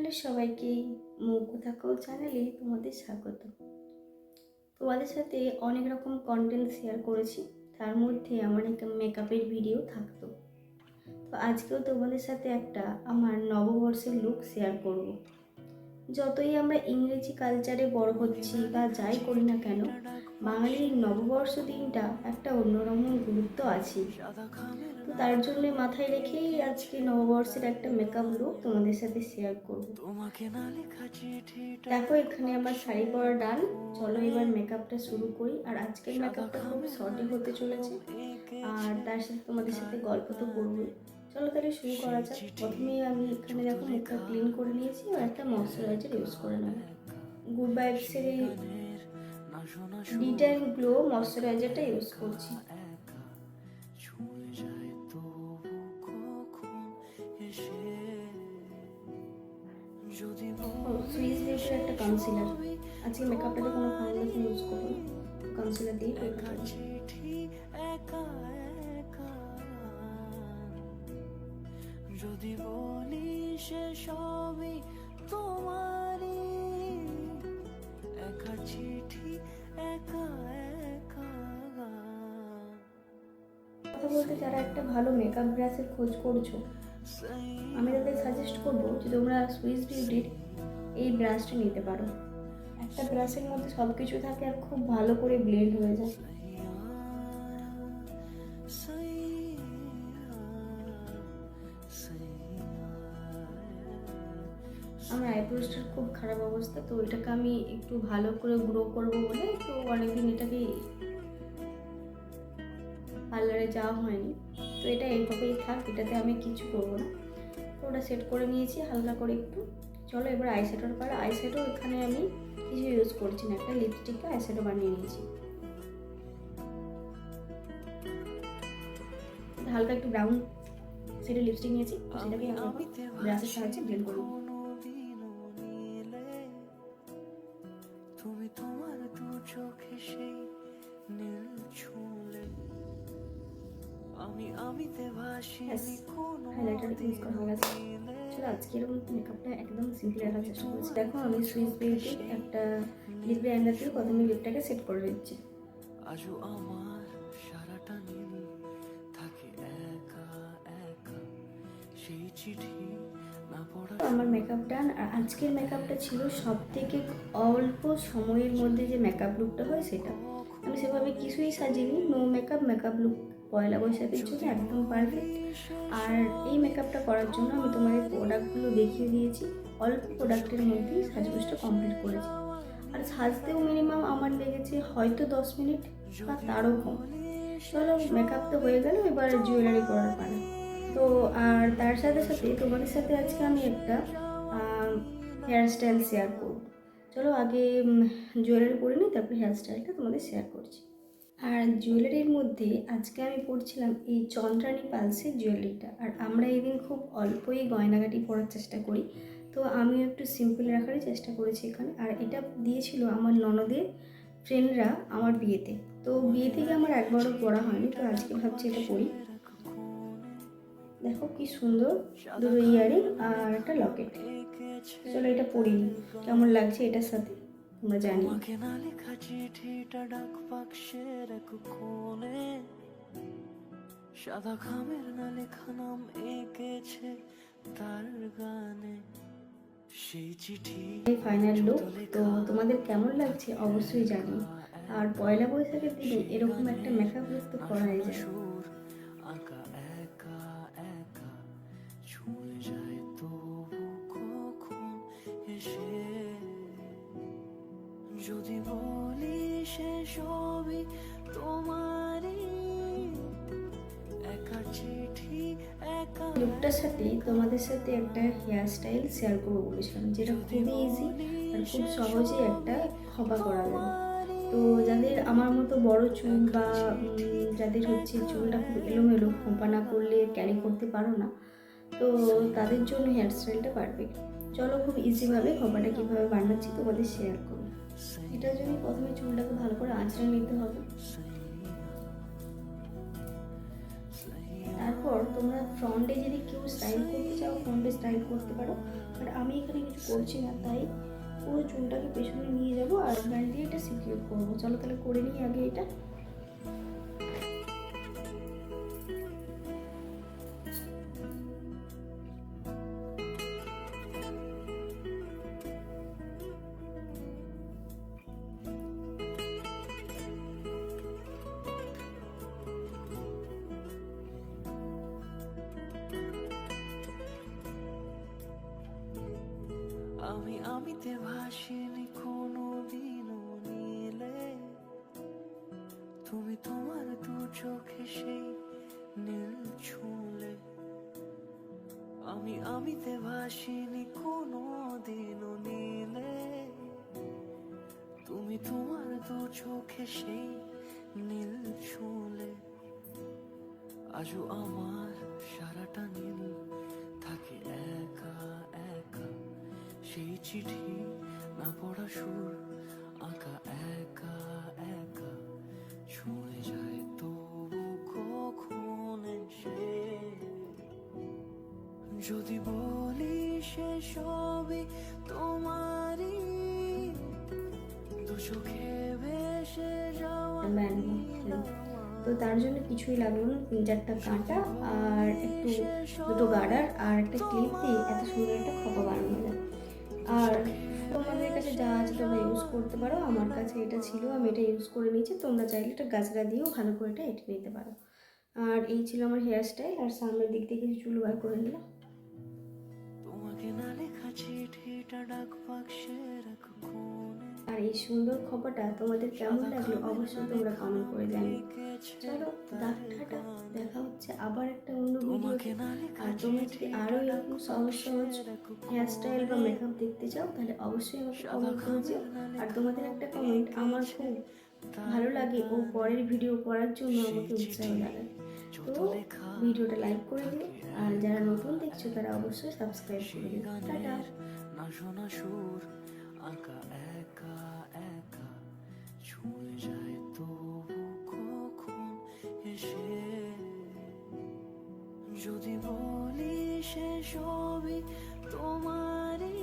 Hello সবাইকে, মৌকো থাকো চ্যানেলে তোমাদের স্বাগত। তোমাদের সাথে অনেক রকম কন্টেন্ট শেয়ার করেছি, তার মধ্যে আমার একটা মেকআপের ভিডিও থাকতো। তো আজকেও তোমাদের সাথে একটা আমার নববর্ষের লুক শেয়ার করব। যতই আমরা ইংরেজি কালচারে বড় হচ্ছি বা যাই করি না কেন, বাঙালির নববর্ষ দিনটা একটা অন্যরকম গুরুত্ব আছে। তো তার জন্য মাথায় রেখেই আজকে নববর্ষের একটা মেকআপ লুক তোমাদের সাথে শেয়ার করব। দেখো এখানে আমার শাড়ি পরা ডান। চলো এবার মেকআপটা শুরু করি। আর আজকের মেকআপটা খুব শর্টে হতে চলেছে, আর তার সাথে তোমাদের সাথে গল্প তো করবোই। চলো তাহলে শুরু করা যাক। প্রথমেই আমি এখানে দেখো মুখটা ক্লিন করে নিয়েছি আর একটা ময়শ্চারাইজার ইউজ করে নেব। গুড ভাইবসের এই ডিটেইল গ্লো ময়শ্চারাইজারটা ইউজ করছি। সুইস বিউটির একটা কনসিলার। আজকে মেকআপটাতে কোনো ফাউন্ডেশন ইউজ করবো না, কনসিলার দিয়ে করে ফেলবো। যদি বলি সে সবই তোমারই, একা চিঠি একা একা। কথা বলতে যারা একটা ভালো মেকআপ ব্রাশের খোঁজ করছো, আমি তাদের সাজেস্ট করবো যে তোমরা সুইস বিউটির এই ব্রাশটা নিতে পারো। একটা ব্রাশের মধ্যে সব কিছু থাকে আর খুব ভালো করে ব্লেন্ড হয়ে যায়। আমার আইব্রোসটার খুব খারাপ অবস্থা, তো এটাকে আমি একটু ভালো করে গ্রো করবো বলে তো অনেকদিন এটাকে পার্লারে যাওয়া হয়নি। তো এটা এইভাবেই থাক, এটাতে আমি কিছু করবো না। তো ওটা সেট করে নিয়েছি হালকা করে একটু। চলো এবার আইশ্যাডোর পাড়া। আইশ্যাডো এখানে আমি কিছু ইউজ করছি না, একটা লিপস্টিকটা আইশ্যাডো বানিয়ে নিয়েছি। হালকা একটু ব্রাউন শেডের লিপস্টিক নিয়েছি, সেটাকে আমি ব্রাশের সাহায্যে ব্লেন্ড করব। তুমি তোমার দু চোখে সেই নীল ছুঁলে আমিতে ভাসিনি কোনো হাইলাইটার ইউজ করা হয়ে গেছে। চলো আজকে এরকম মেকআপটা একদম সিম্পল রাখার চেষ্টা করছি। দেখো আমি সুইস বিউটির একটা লিপ লাইনার দিয়ে প্রথমে লিপটাকে সেট করে দিচ্ছি। আজও আমার সারাটা নীল থাকে একা একা, সেই চিঠি না পড়া। আমার মেকআপ ডান। আর আজকের মেকআপটা ছিল সব থেকে অল্প সময়ের মধ্যে যে মেকআপ লুকটা হয় সেটা। আমি সেভাবে কিছুই সাজিনি, নো মেকআপ লুক পয়লা বৈশাখের জন্য একদম পারফেক্ট। আর এই মেকআপটা করার জন্য আমি তোমাদের প্রোডাক্টগুলো দেখিয়ে দিয়েছি। অল্প প্রোডাক্টের মধ্যেই সাজগোজটা কমপ্লিট করেছি। আর সাজতেও মিনিমাম আমার লেগেছে হয়তো 10 মিনিট বা তারও কম। চলো মেকআপ তো হয়ে গেল, এবার জুয়েলারি পরার পালা। তো আর তার সাথে সাথে তোমাদের সাথে আজকে আমি একটা হেয়ার স্টাইল শেয়ার করব। চলো আগে জুয়েলারি পরে নিই, তারপর হেয়ার স্টাইলটা তোমাদের শেয়ার করছি। আর জুয়েলারির মধ্যে আজকে আমি পরছিলাম এই চন্দ্রানী পালসের জুয়েলারিটা। আর আমরা এই দিন খুব অল্পই গয়নাগাটি পরার চেষ্টা করি, তো আমিও একটু সিম্পল রাখারই চেষ্টা করেছি এখানে। আর এটা দিয়েছিল আমার ননদের ফ্রেন্ডরা আমার বিয়েতে, তো বিয়ে থেকে আমার একবারও পরা হয়নি, তো আজকে ভাবছি এটা পরি। দেখো কি সুন্দর, দুটো ইয়ারিং আর একটা লকেট। চলো এটা পরি, কেমন লাগছে এটার সাথে তোমরা জানিও। সাদা খামের না লেখা নাম এঁকেছে তার গানে সেই চিঠি। এই ফাইনাল লুক। তো তোমাদের কেমন লাগছে অবশ্যই জানিও। আর পয়লা বৈশাখের দিনে এরকম একটা মেকআপ লুক তো করাই যায়। যদি বলি সে সবই তোমারই, একা চিঠি একা। লুকটার সাথে তোমাদের সাথে একটা হেয়ার স্টাইল শেয়ার করবো বলেছিলাম, যেটা খুবই ইজি আর খুব সহজেই একটা খোপা করা যাবে। তো যাদের আমার মতো বড় চুল বা যাদের হচ্ছে চুলটা খুব এলোমেলো, খোপা না করলে ক্যারি করতে পারো না, তো তাদের জন্য হেয়ার স্টাইলটা পারফেক্ট। চলো খুব ইজিভাবে খোপাটা কীভাবে বানাচ্ছি তোমাদের শেয়ার করি। এটার জন্য প্রথমে চুলটাকে ভালো করে আঁচড়ে নিতে হবে। তারপর তোমরা ফ্রন্টে যদি কেউ স্টাইল করতে চাও ফ্রন্টে স্টাইল করতে পারো, বাট আমি এখানে কিছু কিছু করছি না, তাই পুরো চুলটাকে পেছনে নিয়ে যাবো আর ব্যান্ড দিয়ে এটা সিকিউর করবো। চলো তাহলে করে নিই আগে এটা। আমিতে ভাসিনি কোনো দিনও নীলে, তুমি তোমার দু চোখে সেই নীল ছুঁলে। আমিতে ভাসিনি কোনো দিনও নীলে, তুমি তোমার দু চোখে সেই নীল ছুঁলে। আজও আমার সারাটা নীল থাকে একা একা, সেই চিঠি না পড়া সুর আঁকা একা একা, ছুঁয়ে যায় তবু কখন এসে। যদি বলি সে সবই তোমারই, দু চোখে ভেসে যাওয়া তো তার জন্য কিছুই লাগলো না, 3-4টা কাঁটা আর একটু দুটো গার্ডার আর একটা ক্লিপ দিয়ে এত সুন্দর একটা খোপা বানানো যায়। আর তোমাদের কাছে যা আছে তোমরা ইউজ করতে পারো, আমার কাছে এটা ছিল, আমি এটা ইউজ করে নিয়েছি। তোমরা চাইলে এটা গাছড়া দিয়েও ভালো করে এটা এঁটে নিতে পারো। আর এই ছিল আমার হেয়ার স্টাইল। আর সামনের দিক থেকে কিছু চুল বার করে নিলাম। তোমাকে না লেখা চিঠিটা ডাক বাক্সে রাখো কোণে। আর এই সুন্দর খবরটা তোমাদের কেমন লাগলো অবশ্যই তোমরা কমেন্ট করে জানিও। চলো টাটা, দেখা হচ্ছে আবার একটা অন্য ভিডিওতে। আর তোমরা যদি আরও এরকম সহজ সহজ হেয়ার স্টাইল বা মেকআপ দেখতে চাও তাহলে অবশ্যই আমাকে কমেন্ট করে দিও। আর তোমাদের একটা কমেন্ট আমার খুব ভালো লাগে ও পরের ভিডিও করার জন্য আমাকে উৎসাহ জানায়। তো ভিডিওটা লাইক করে দিও, আর যারা নতুন দেখছো তারা অবশ্যই সাবস্ক্রাইব করে দিও। টাটা। না শোনা সুর আঁকা একা একা, ছুঁয়ে যায় তবু কখন এসে। যদি বলি সে সবই তোমারই,